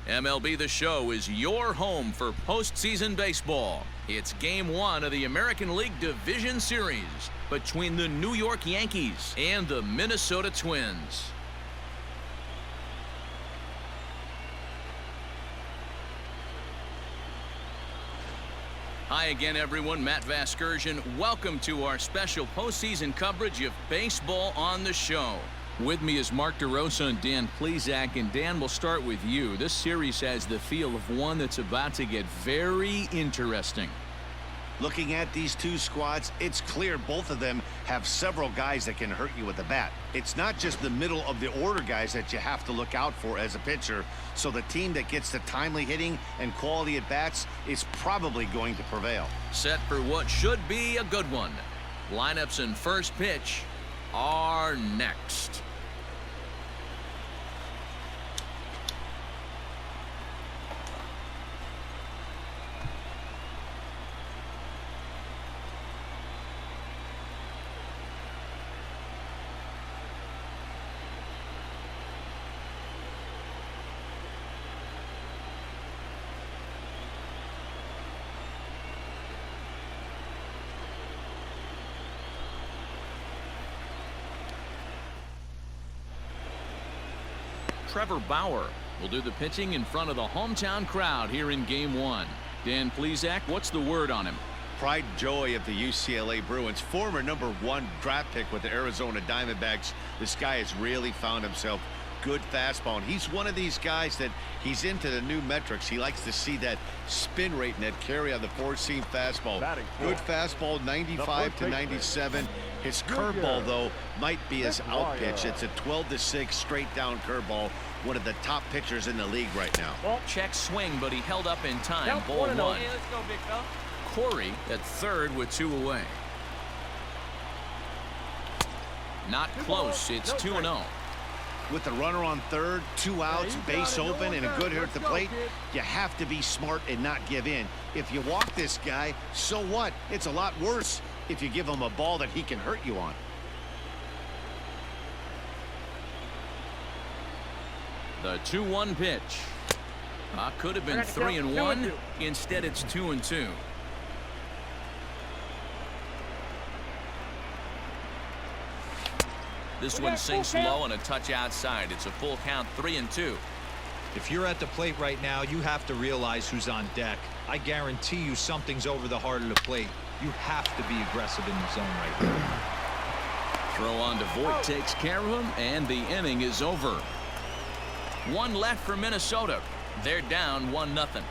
MLB The Show is your home for postseason baseball. It's Game 1 of the American League Division Series between the New York Yankees and the Minnesota Twins. Hi again, everyone. Matt Vasgersian. Welcome to our special postseason coverage of Baseball on the Show. With me is Mark DeRosa and Dan Plesac. And Dan, we'll start with you. This series has the feel of one that's about to get very interesting. Looking at these two squads, it's clear both of them have several guys that can hurt you with the bat. It's not just the middle of the order guys that you have to look out for as a pitcher. So the team that gets the timely hitting and quality at bats is probably going to prevail. Set for what should be a good one. Lineups and first pitch are next. Trevor Bauer will do the pitching in front of the hometown crowd here in Game 1. Dan Plesac, what's the word on him? Pride and joy of the UCLA Bruins, former #1 draft pick with the Arizona Diamondbacks. This guy has really found himself good fastball, and he's one of these guys that he's into the new metrics. He likes to see that spin rate and that carry on the four-seam fastball. Good fastball, 95 to 97. His curveball, though, might be his out pitch. It's a 12-6 straight down curveball. One of the top pitchers in the league right now. Check swing, but he held up in time. Ball 1. Hey, let's go, big fella. Corey at third with 2 away. Not close. It's 2-0. With the runner on third, 2 outs, base open, and a good hitter at the plate, you have to be smart and not give in. If you walk this guy, so what? It's a lot worse if you give him a ball that he can hurt you on. The 2-1 pitch. Could have been 3-1. Instead, it's 2-2. This one sinks low and a touch outside. It's a full count, 3-2. If you're at the plate right now, you have to realize who's on deck. I guarantee you something's over the heart of the plate. You have to be aggressive in the zone right there. Throw on to Voigt takes care of him, and the inning is over. 1 left for Minnesota. They're down 1-0.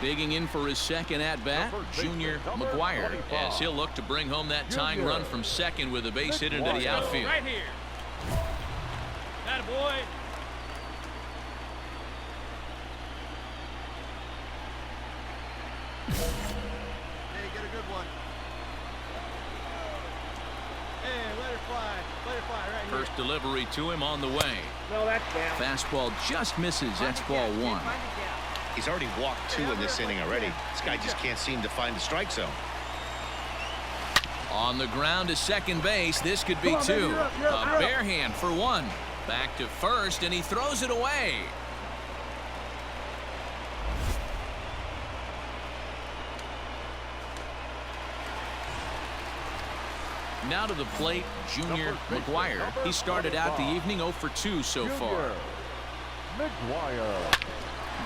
Digging in for his second at-bat, Junior McGuire, as he'll look to bring home that tying run from second with a base hit into the outfield. Right here. Atta boy. Hey, get a good one. Hey, let her fly. Let her fly right here. First delivery to him on the way. No, that's down. Fastball just misses. That's ball 1. He's already walked 2 in this inning already. This guy just can't seem to find the strike zone. On the ground to second base. This could be 2. A bare hand for 1. Back to first, and he throws it away. Now to the plate, Junior McGuire. He started out the evening 0 for 2 so far. McGuire.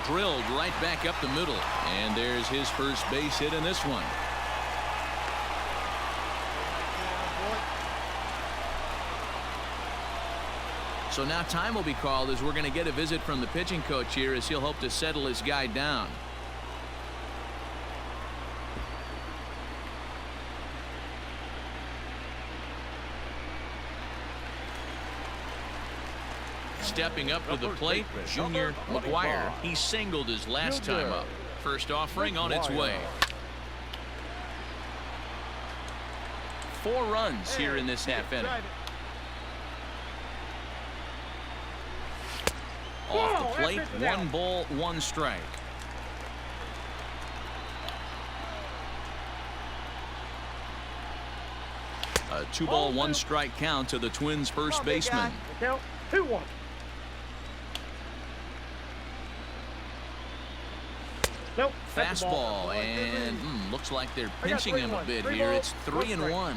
Drilled right back up the middle, and there's his first base hit in this one. So now time will be called as we're going to get a visit from the pitching coach here as he'll hope to settle his guy down. Stepping up to the plate, Junior McGuire. He singled his last time up. First offering on its way. 4 runs here in this half inning. Off the plate, 1 ball, 1 strike. A 2-ball, 1-strike count to the Twins' first baseman. Count 2-1. Nope. that's the ball. Fastball, and looks like they're pinching him a bit here. It's 3-1.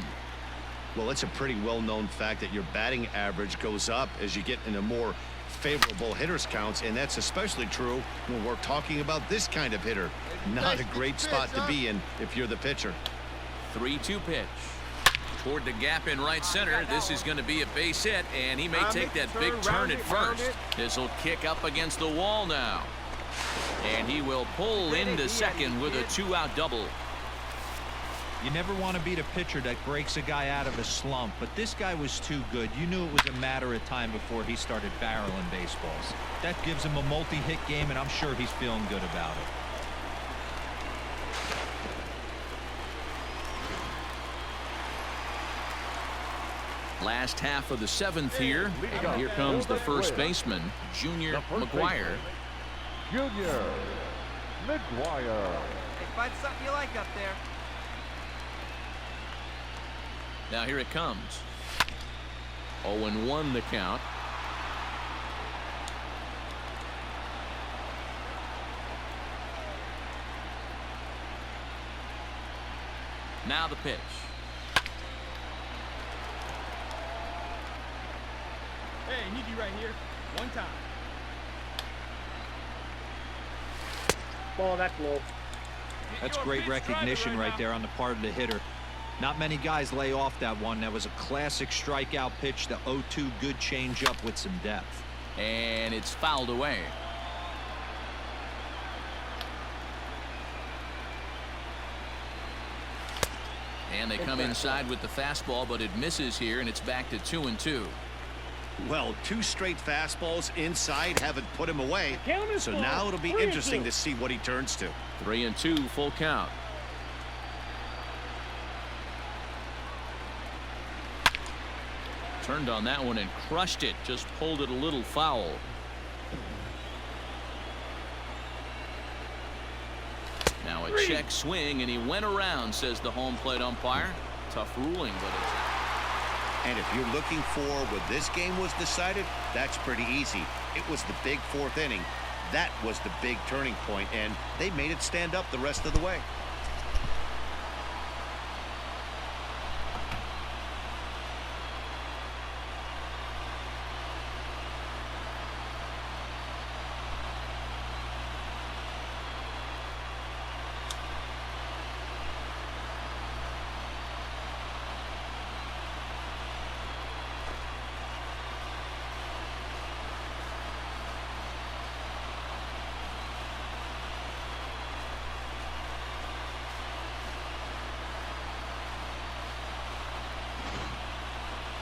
Well, it's a pretty well-known fact that your batting average goes up as you get into more favorable hitters counts, and that's especially true when we're talking about this kind of hitter. Not a great spot to be in if you're the pitcher. 3-2 pitch. Toward the gap in right center. This is going to be a base hit, and he may take that big turn at first. This will kick up against the wall now. And he will pull into second with a 2-out double. You never want to beat a pitcher that breaks a guy out of a slump, but this guy was too good. You knew it was a matter of time before he started barreling baseballs. That gives him a multi-hit game, and I'm sure he's feeling good about it. Last half of the 7th here. And here comes the first baseman, Junior McGuire. Junior McGuire. Hey, find something you like up there. Now here it comes. 0-1 the count. Now the pitch. Hey, need you right here. One time. Ball, that's low. That's great recognition right there on the part of the hitter. Not many guys lay off that one. That was a classic strikeout pitch. The 0-2 good changeup with some depth. And it's fouled away. And they come inside with the fastball, but it misses here, and it's back to 2-2. Well, 2 straight fastballs inside haven't put him away. So now it'll be interesting to see what he turns to. 3-2 full count. Turned on that one and crushed it. Just pulled it a little foul. Now a check swing, and he went around, says the home plate umpire. Tough ruling, but it's out. And if you're looking for where this game was decided, that's pretty easy. It was the big 4th inning. That was the big turning point, and they made it stand up the rest of the way.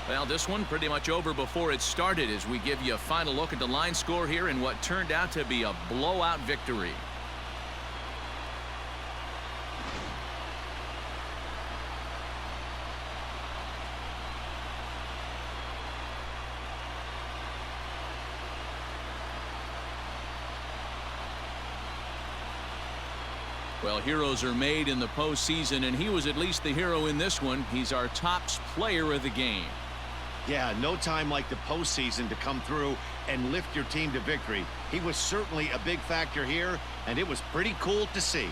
Well, this one pretty much over before it started as we give you a final look at the line score here in what turned out to be a blowout victory. Well, heroes are made in the postseason, and he was at least the hero in this one. He's our top player of the game. Yeah, no time like the postseason to come through and lift your team to victory. He was certainly a big factor here, and it was pretty cool to see.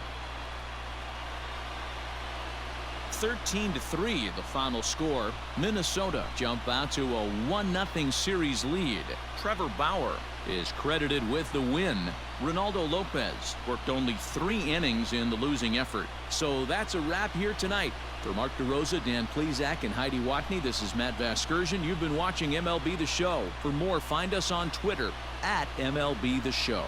13-3 the final score. Minnesota jump out to a 1-0 series lead. Trevor Bauer is credited with the win. Ronaldo Lopez worked only 3 innings in the losing effort. So that's a wrap here tonight. For Mark DeRosa, Dan Plesac, and Heidi Watney, this is Matt Vasgersian. You've been watching MLB The Show. For more, find us on Twitter at MLB The Show.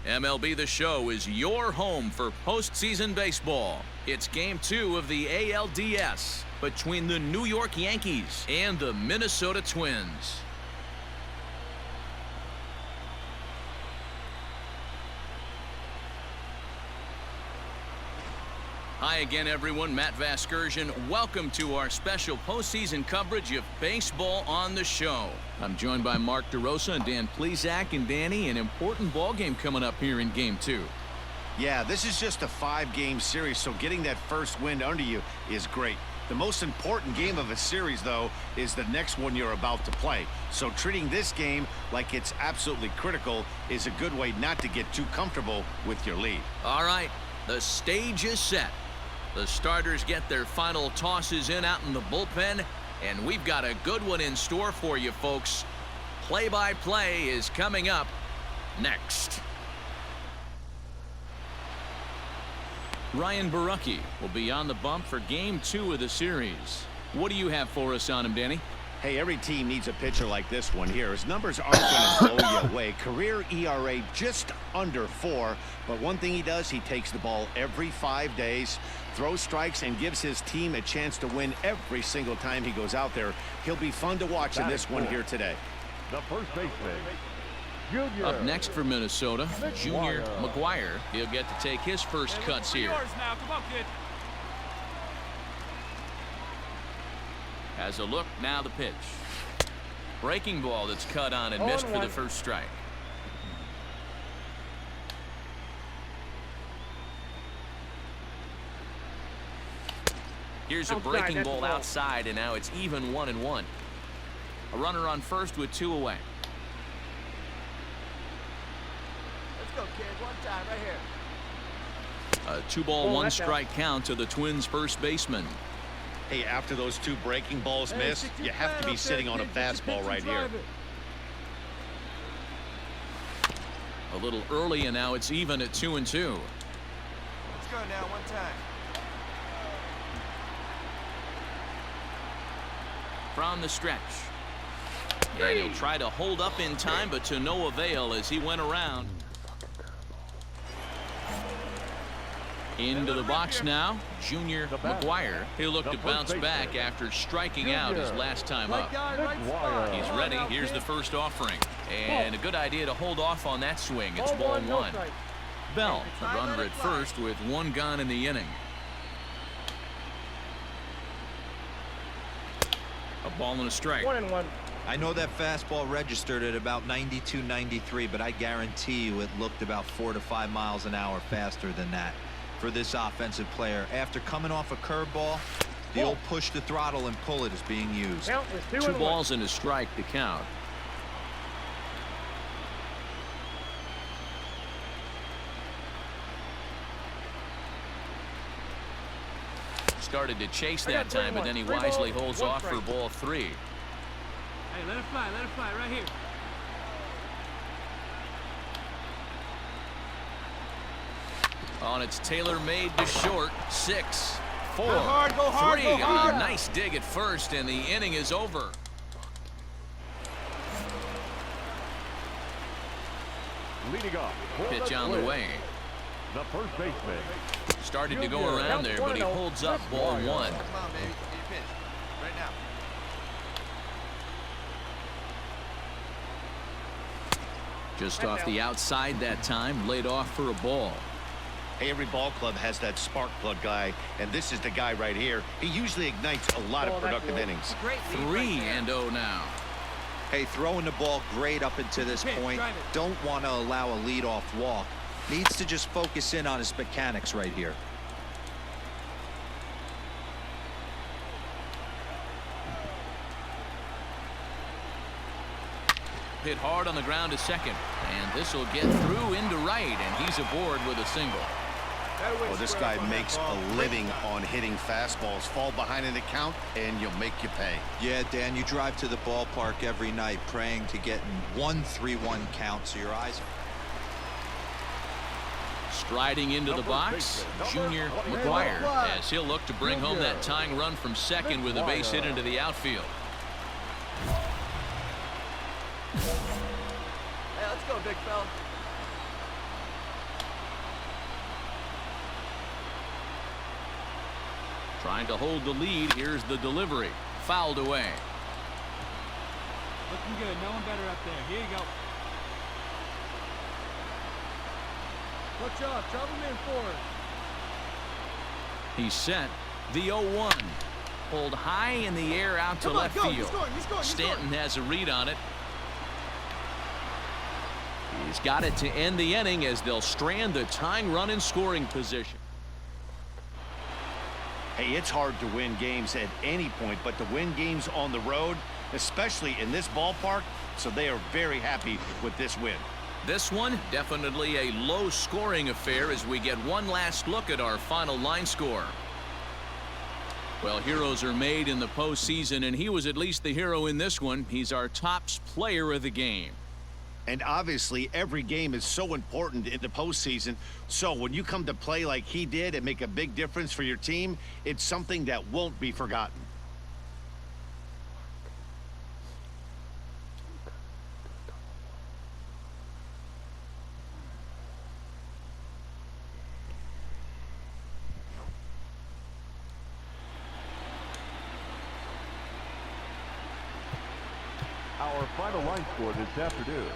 MLB The Show is your home for postseason baseball. It's Game 2 of the ALDS between the New York Yankees and the Minnesota Twins. Hi again, everyone. Matt Vasgersian. Welcome to our special postseason coverage of baseball on the show. I'm joined by Mark DeRosa and Dan Plesac. And Danny, an important ball game coming up here in Game 2. Yeah, this is just a 5-game series, so getting that first win under you is great. The most important game of a series, though, is the next one you're about to play. So treating this game like it's absolutely critical is a good way not to get too comfortable with your lead. All right, the stage is set. The starters get their final tosses in out in the bullpen, and we've got a good one in store for you, folks. Play-by-play is coming up next. Ryan Borucki will be on the bump for Game 2 of the series. What do you have for us on him, Danny? Hey, every team needs a pitcher like this one here. His numbers aren't going to blow you away. Career ERA just under 4. But one thing he does, he takes the ball every 5 days, throws strikes, and gives his team a chance to win every single time he goes out there. He'll be fun to watch in this one here today. The first baseman, Junior. Up next for Minnesota, Junior McGuire. He'll get to take his first cuts here. Yours now. Come on, kid. Has a look, now the pitch. Breaking ball that's cut on and missed for the first strike. Here's a breaking ball outside, and now it's even 1-1. A runner on first with 2 away. Let's go, kid. One time, right here. A 2-ball, 1-strike count to the Twins' first baseman. Hey, after those 2 breaking balls missed, you have to be sitting on a fastball right here. A little early, and now it's even at 2-2. Let's go now. One time. From the stretch. And he'll try to hold up in time, but to no avail as he went around. Into the box now, Junior McGuire. He'll look to bounce back after striking out his last time up. He's ready. Here's the first offering. And a good idea to hold off on that swing. It's ball 1. Bell, the runner at first with 1 gone in the inning. A ball and a strike. 1-1. I know that fastball registered at about 92, 93, but I guarantee you it looked about 4 to 5 miles an hour faster than that. For this offensive player, after coming off a curveball, the old push the throttle and pull it is being used. 2 balls and a strike to count. Started to chase that time, but then he wisely holds off for ball 3. Hey, let it fly right here. On its tailor-made to short. 6, 4, Go hard, 3. A nice dig at first, and the inning is over. Leading up. Pitch on the way. The first baseman. Started to go around there, but he holds up ball 1. Come on, baby. Get pitch. Right now. Just off the outside that time, laid off for a ball. Hey, every ball club has that spark plug guy, and this is the guy right here. He usually ignites a lot of productive innings. 3-0 now. Hey, throwing the ball great up until this point. Don't want to allow a leadoff walk. Needs to just focus in on his mechanics right here. Hit hard on the ground to second, and this will get through into right, and he's aboard with a single. Well, this guy makes a living on hitting fastballs. Fall behind in the count, and you'll make you pay. Yeah, Dan, you drive to the ballpark every night praying to get in 1-3-1 count, so your eyes. Striding into the box, Junior McGuire, as he'll look to bring home that tying run from second with a base hit into the outfield. Hey, let's go, big fella. Trying to hold the lead. Here's the delivery. Fouled away. Looking good. No one better up there. Here you go. Watch out. Trouble in forward. He's set. The 0-1. Pulled high in the air out to left field. Stanton has a read on it. He's got it to end the inning as they'll strand the tying run in scoring position. Hey, it's hard to win games at any point, but to win games on the road, especially in this ballpark, so they are very happy with this win. This one, definitely a low-scoring affair as we get one last look at our final line score. Well, heroes are made in the postseason, and he was at least the hero in this one. He's our top player of the game. And obviously, every game is so important in the postseason. So when you come to play like he did and make a big difference for your team, it's something that won't be forgotten. Our final line score this afternoon.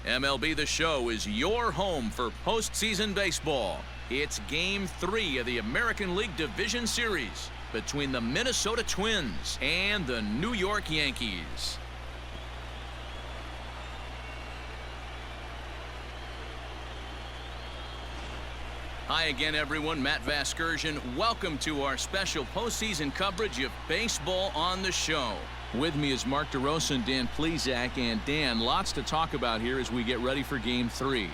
MLB The Show is your home for postseason baseball. It's Game 3 of the American League Division Series between the Minnesota Twins and the New York Yankees. Hi again, everyone. Matt Vasgersian. Welcome to our special postseason coverage of Baseball on the Show. With me is Mark DeRosa and Dan Plesac. And Dan, lots to talk about here as we get ready for Game 3.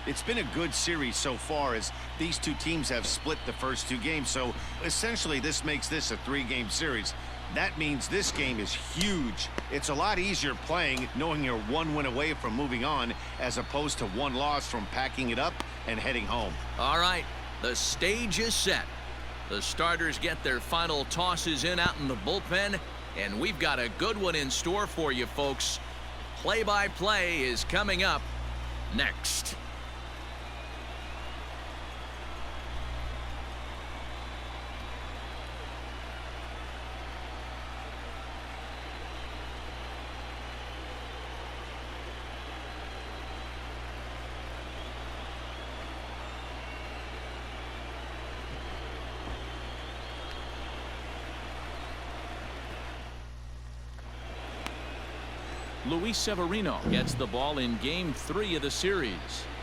It's been a good series so far as these two teams have split the first two games. So essentially this makes this a three-game series. That means this game is huge. It's a lot easier playing knowing you're one win away from moving on as opposed to one loss from packing it up and heading home. All right, the stage is set. The starters get their final tosses in out in the bullpen, and we've got a good one in store for you folks. Play-by-play is coming up next. Luis Severino gets the ball in Game 3 of the series.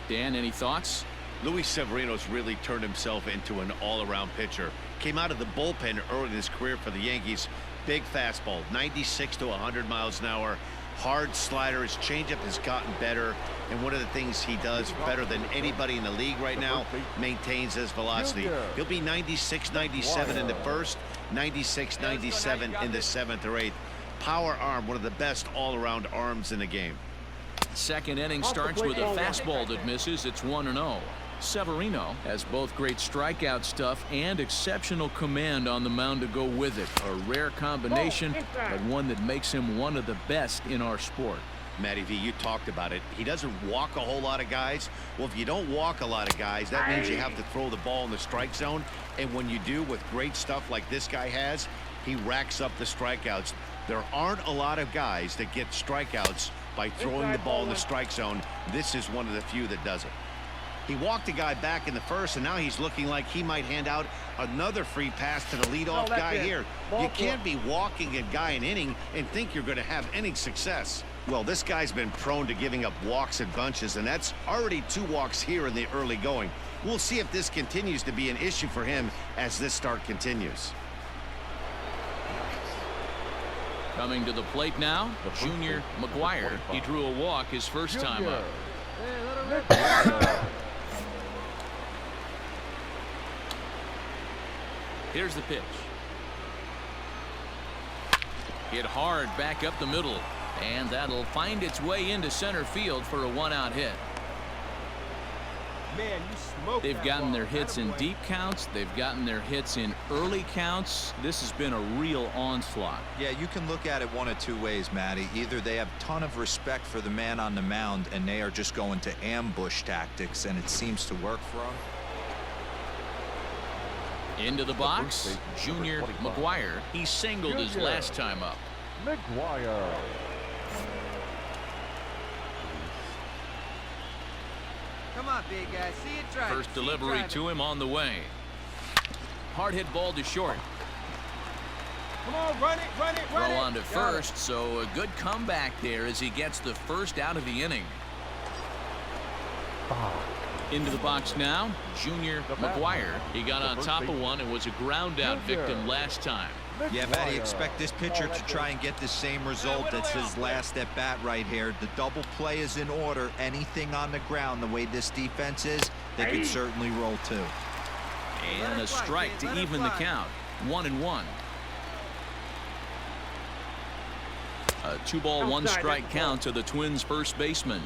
Dan, any thoughts? Luis Severino's really turned himself into an all-around pitcher. Came out of the bullpen early in his career for the Yankees. Big fastball, 96 to 100 miles an hour. Hard slider. His changeup has gotten better. And one of the things he does better than anybody in the league right now, maintains his velocity. He'll be 96, 97 in the first, 96, 97 in the seventh or eighth. Power arm, one of the best all-around arms in the game. Second inning starts with a fastball that misses. It's 1-0. Severino has both great strikeout stuff and exceptional command on the mound to go with it. A rare combination, but one that makes him one of the best in our sport. Matty V, you talked about it. He doesn't walk a whole lot of guys. Well, if you don't walk a lot of guys, that means you have to throw the ball in the strike zone. And when you do, with great stuff like this guy has, he racks up the strikeouts. There aren't a lot of guys that get strikeouts by throwing the ball in the strike zone. This is one of the few that does it. He walked a guy back in the first, and now he's looking like he might hand out another free pass to the leadoff guy here. You can't be walking a guy an inning and think you're going to have any success. Well, this guy's been prone to giving up walks at bunches, and that's already 2 walks here in the early going. We'll see if this continues to be an issue for him as this start continues. Coming to the plate now, Junior McGuire. He drew a walk his first time up. Here's the pitch. Hit hard back up the middle, and that'll find its way into center field for a 1-out hit. Man, you smoked. They've gotten their hits in deep counts. They've gotten their hits in early counts. This has been a real onslaught. Yeah, you can look at it one of 2 ways, Matty. Either they have a ton of respect for the man on the mound, and they are just going to ambush tactics, and it seems to work for them. Into the box, Junior McGuire. He singled his last time up. McGuire. Come on, big guy. See it drive. First delivery to him on the way. Hard hit ball to short. Come on, run it, run it, run it. Throw on to first, so a good comeback there as he gets the first out of the inning. Into the box now, Junior McGuire. He got on top of one and was a ground-out victim last time. Yeah, Matty, expect this pitcher to try and get the same result. That's his last at bat right here. The double play is in order. Anything on the ground, the way this defense is, they could certainly roll 2. And a strike to even the count. 1-1. A 2-ball, 1-strike count to the Twins' first baseman.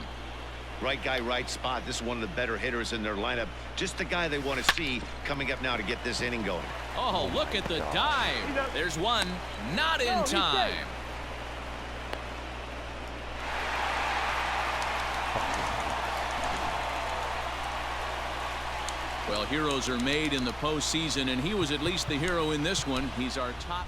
Right guy, right spot. This is one of the better hitters in their lineup. Just the guy they want to see coming up now to get this inning going. Oh, look at the dive. There's one. Not in time. Well, heroes are made in the postseason, and he was at least the hero in this one. He's our top.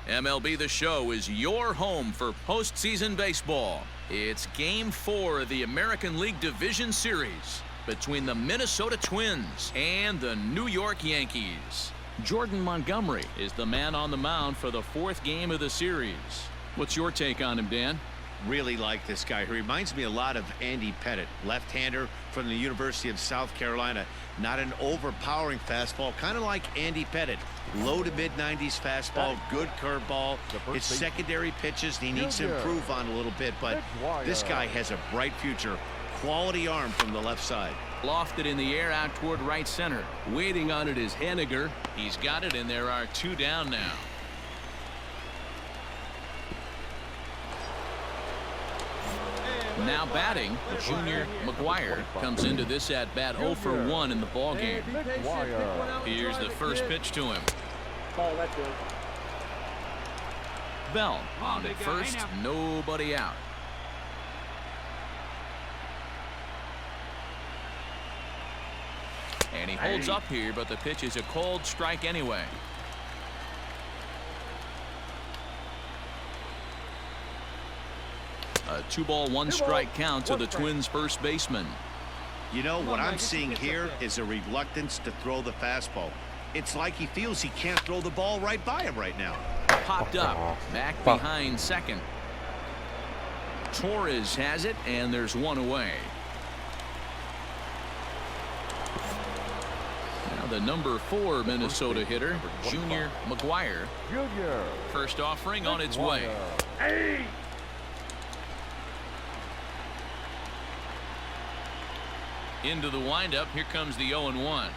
MLB The Show is your home for postseason baseball. It's Game 4 of the American League Division Series between the Minnesota Twins and the New York Yankees. Jordan Montgomery is the man on the mound for the 4th game of the series. What's your take on him, Dan? Really like this guy. He reminds me a lot of Andy Pettit, left-hander from the University of South Carolina. Not an overpowering fastball, kind of like Andy Pettit. Low to mid-90s fastball, good curveball. His secondary pitches he needs to improve on a little bit, but this guy has a bright future. Quality arm from the left side. Lofted in the air out toward right center. Waiting on it is Henniger. He's got it, and there are 2 down now. Now batting, Junior McGuire comes into this at-bat 0 for 1 in the ballgame. Here's the first pitch to him. Bell on at first, nobody out. And he holds up here, but the pitch is a cold strike anyway. A 2-ball, 1-strike count to the Twins' first baseman. You know, what I'm seeing here is a reluctance to throw the fastball. It's like he feels he can't throw the ball right by him right now. Popped up, back behind second. Torres has it, and there's 1 away. Now the number 4 Minnesota hitter, Junior McGuire. First offering on its way. Hey! Into the windup. Here comes the 0-1.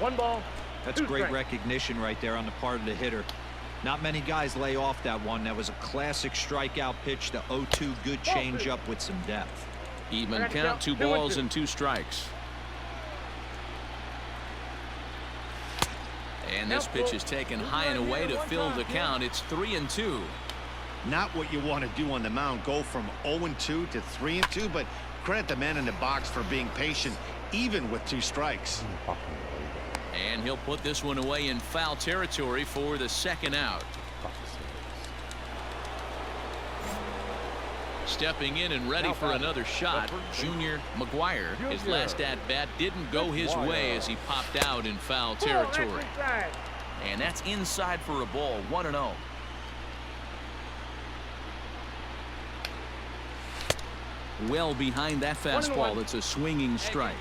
One ball. That's great recognition right there on the part of the hitter. Not many guys lay off that one. That was a classic strikeout pitch. The 0-2 good changeup with some depth. Even count, 2 balls and 2 strikes. And this pitch is taken high and away to fill the count. It's 3-2. Not what you want to do on the mound. Go from 0-2 to 3-2, but credit the man in the box for being patient, even with 2 strikes. And he'll put this one away in foul territory for the 2nd out. Stepping in and ready for another shot, Junior McGuire. His last at-bat didn't go his way as he popped out in foul territory. And that's inside for a ball, 1-0. Well behind that fastball. It's a swinging strike.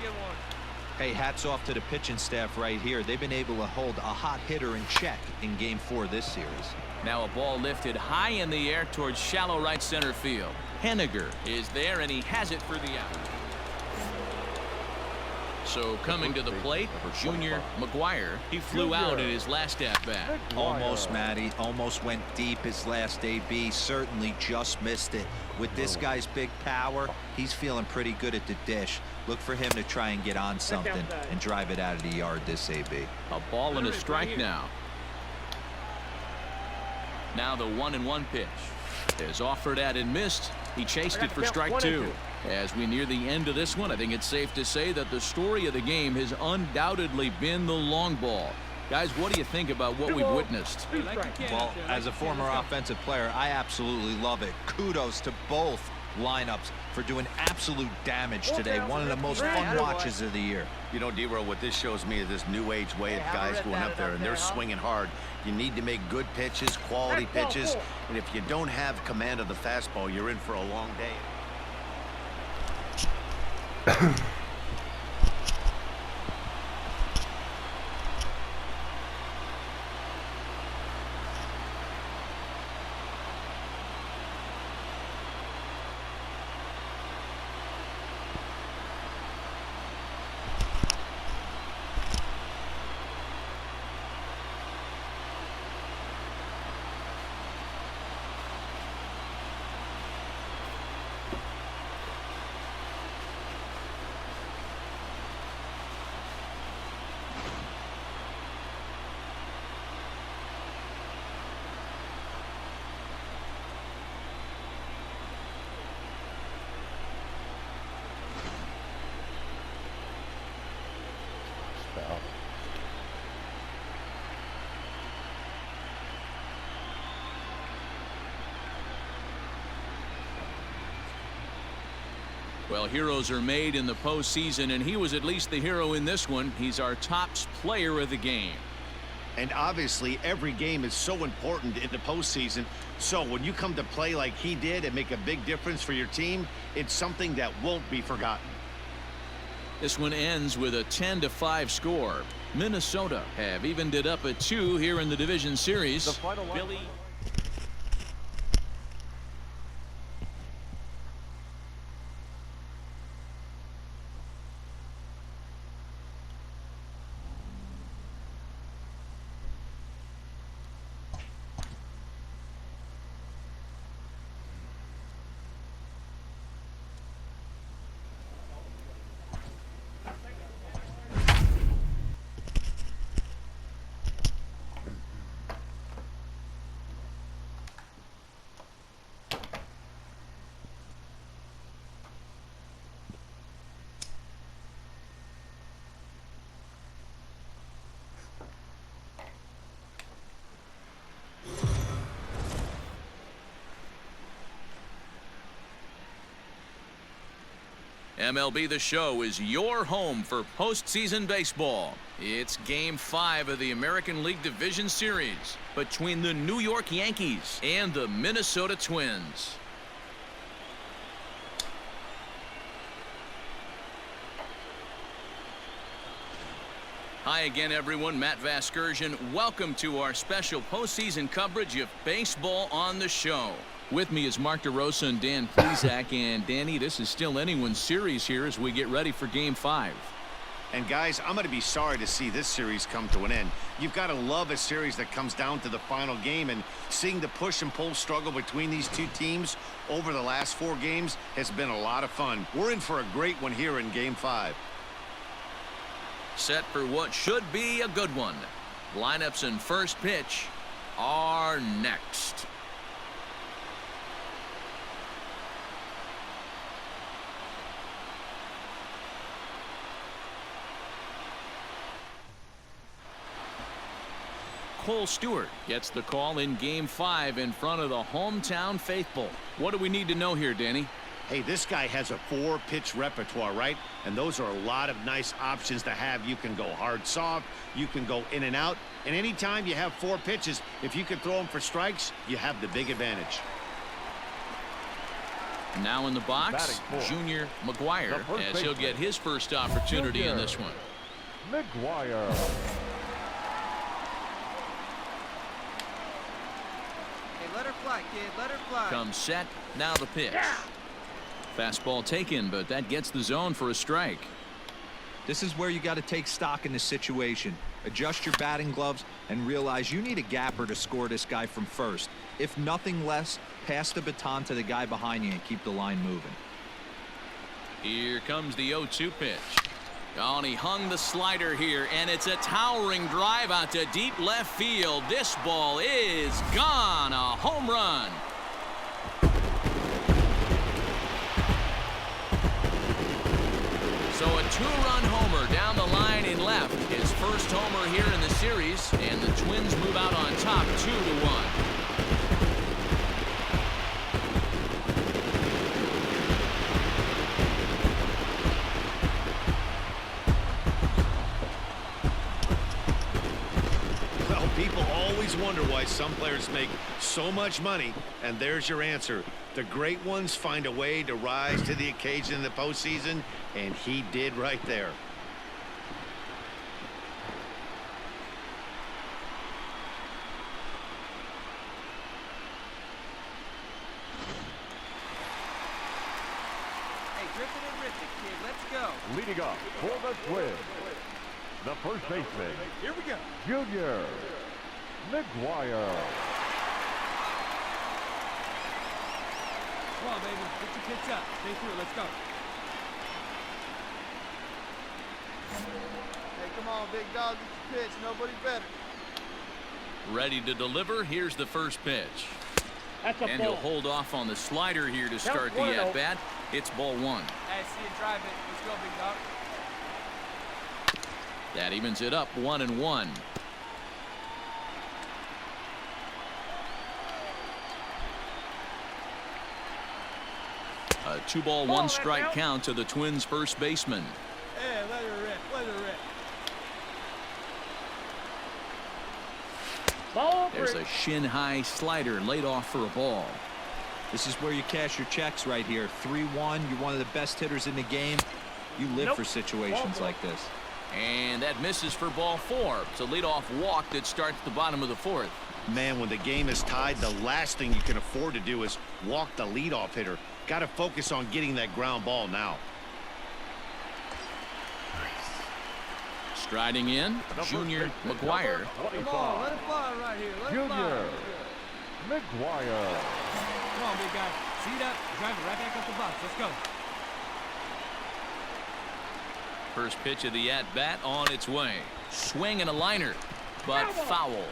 Hey, hats off to the pitching staff right here. They've been able to hold a hot hitter in check in Game 4 this series. Now a ball lifted high in the air towards shallow right center field. Henniger is there, and he has it for the out. So coming to the plate, Junior McGuire. He flew out in his last at-bat. Almost, Matty. Almost went deep his last AB. Certainly just missed it. With this guy's big power, he's feeling pretty good at the dish. Look for him to try and get on something and drive it out of the yard this AB. A ball and a strike now. Now the 1-1 pitch is offered at and missed. He chased it for strike 2. As we near the end of this one, I think it's safe to say that the story of the game has undoubtedly been the long ball. Guys, what do you think about what we've witnessed? Well, as a former offensive player, I absolutely love it. Kudos to both lineups for doing absolute damage today. One of the most fun watches of the year. You know, D-Row, what this shows me is this new age way of guys going up there, and they're swinging hard. You need to make good pitches, quality pitches, and if you don't have command of the fastball, you're in for a long day. Well, heroes are made in the postseason, and he was at least the hero in this one. He's our top player of the game. And obviously, every game is so important in the postseason. So when you come to play like he did and make a big difference for your team, it's something that won't be forgotten. This one ends with a 10-5 score. Minnesota have evened it up at 2 here in the division series. Billy. MLB The Show is your home for postseason baseball. It's Game 5 of the American League Division Series between the New York Yankees and the Minnesota Twins. Hi again, everyone. Matt Vasgersian. Welcome to our special postseason coverage of baseball on the show. With me is Mark DeRosa and Dan Plezak. And Danny, this is still anyone's series here as we get ready for Game 5. And guys, I'm going to be sorry to see this series come to an end. You've got to love a series that comes down to the final game, and seeing the push and pull struggle between these two teams over the last 4 games has been a lot of fun. We're in for a great one here in Game 5. Set for what should be a good one. Lineups and first pitch are next. Cole Stewart gets the call in Game 5 in front of the hometown faithful. What do we need to know here, Danny? Hey, this guy has a 4-pitch repertoire, right? And those are a lot of nice options to have. You can go hard, soft. You can go in and out. And anytime you have 4 pitches, if you can throw them for strikes, you have the big advantage. Now in the box, Junior McGuire, as he'll get his first opportunity in this one. McGuire. Let her fly, kid. Let her fly. Comes set. Now the pitch. Fastball taken, but that gets the zone for a strike. This is where you got to take stock in the situation. Adjust your batting gloves and realize you need a gapper to score this guy from first. If nothing less, pass the baton to the guy behind you and keep the line moving. Here comes the 0-2 pitch. Oh, and he hung the slider here, and it's a towering drive out to deep left field. This ball is gone. A home run. So a 2-run homer down the line in left. His first homer here in the series, and the Twins move out on top 2-1. People always wonder why some players make so much money, and there's your answer. The great ones find a way to rise to the occasion in the postseason, and he did right there. Hey, grip it and rip it, kid. Let's go. Leading up for the Twins, the first baseman. Here we go. Junior McGuire. Come on, baby. Get your pitch up. Stay through. Let's go. Hey, come on, big dog. Get your pitch. Nobody better. Ready to deliver. Here's the first pitch. And he'll hold off on the slider here to start the at-bat. It's ball 1. Hey, see you drive it. Let's go, big dog. That evens it up 1-1. A 2-ball, 1-strike count to the Twins' first baseman. Hey, let her rip. Let her rip. There's a shin-high slider laid off for a ball. This is where you cash your checks right here. 3-1. You're one of the best hitters in the game. You live for situations like this. And that misses for ball 4. It's a leadoff walk that starts the bottom of the 4th. Man, when the game is tied, the last thing you can afford to do is walk the leadoff hitter. Got to focus on getting that ground ball now. Striding in, Junior McGuire. Come on, let it fly right here. Let it fly. Junior McGuire. Come on, big guy. Seat up. Drive it right back up the box. Let's go. First pitch of the at-bat on its way. Swing and a liner, but foul.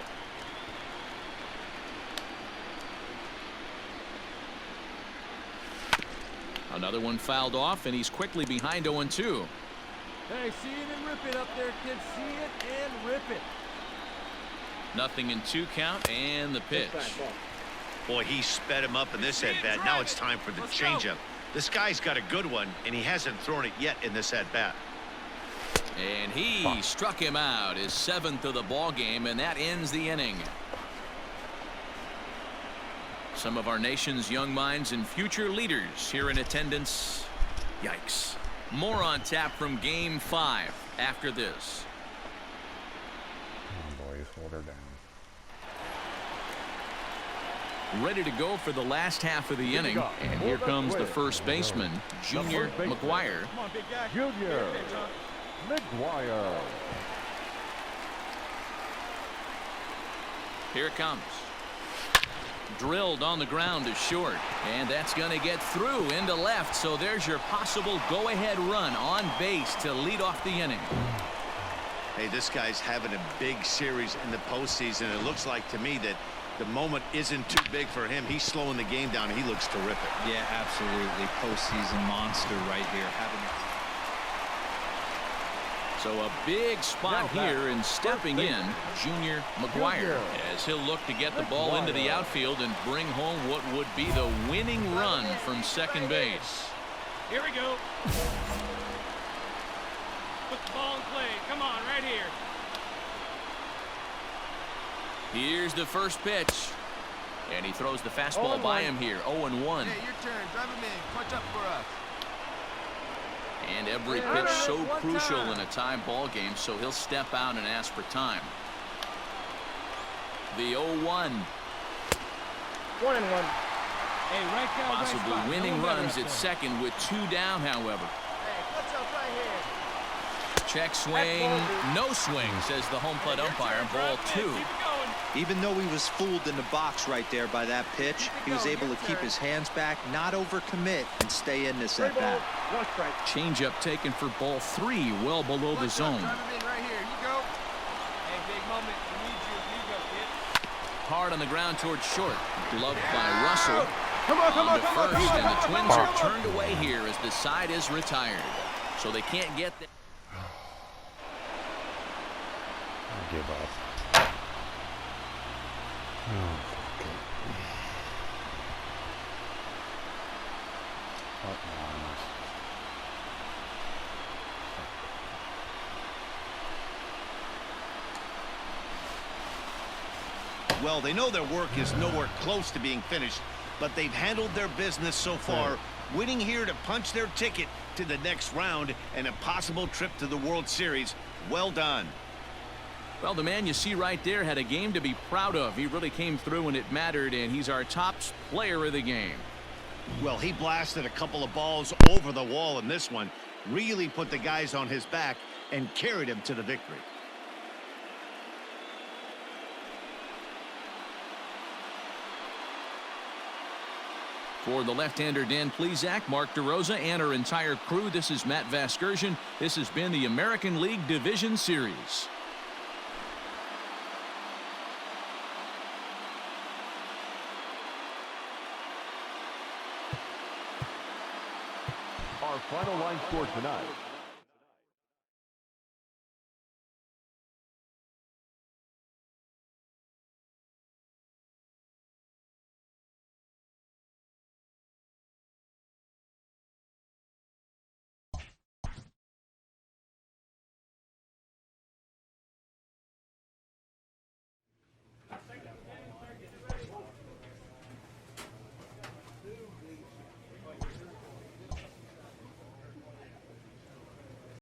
Another one fouled off, and he's quickly behind 0-2. Hey, see it and rip it up there, kid. See it and rip it. Nothing in 2 count, and the pitch. Boy, he sped him up in this at-bat. Now it's time for the changeup. This guy's got a good one, and he hasn't thrown it yet in this at-bat. And he struck him out, his 7th of the ball game, and that ends the inning. Some of our nation's young minds and future leaders here in attendance. Yikes. More on tap from Game 5 after this. her down. Ready to go for the last half of the inning. And here comes the first baseman, Junior McGuire. Come on, big guy. Junior McGuire. Here it comes. Drilled on the ground is short. And that's going to get through into left. So there's your possible go-ahead run on base to lead off the inning. Hey, this guy's having a big series in the postseason. It looks like to me that the moment isn't too big for him. He's slowing the game down. He looks terrific. Yeah, absolutely. Postseason monster right here. So a big spot here, and stepping in, Junior McGuire, as he'll look to get the ball into the outfield and bring home what would be the winning run from second base. Here we go. Put the ball in play. Come on, right here. Here's the first pitch. And he throws the fastball by him here. 0-1. Hey, your turn. Drive him in. Punch up for us. And every pitch so crucial in a tie ball game, so he'll step out and ask for time. The 0-1. 1-1. Hey, right down, Possibly right winning runs at second with 2 down, however. Hey, what's up right here? Check swing, no swing, says the home plate umpire. Ball 2. Even though he was fooled in the box right there by that pitch, he was able to keep his hands back, not overcommit, and stay in this at bat. Changeup taken for ball 3, well below the zone. Drive him in right here. You go. Hey, big moment. We need you. You go, kid. Hard on the ground towards short. Gloved by Russell. Come on, come on, To come on, first, come on, and the come on, Twins come are on. turned away here as the side is retired. So they can't get there. I give up. Well, they know their work is nowhere close to being finished, but they've handled their business so far, winning here to punch their ticket to the next round and a possible trip to the World Series. Well done. Well, the man you see right there had a game to be proud of. He really came through when it mattered, and he's our top player of the game. Well, he blasted a couple of balls over the wall in this one, really put the guys on his back and carried him to the victory. For the left-hander Dan Plesac, Mark DeRosa, and our entire crew, this is Matt Vasgersian. This has been the American League Division Series. Our final line score tonight: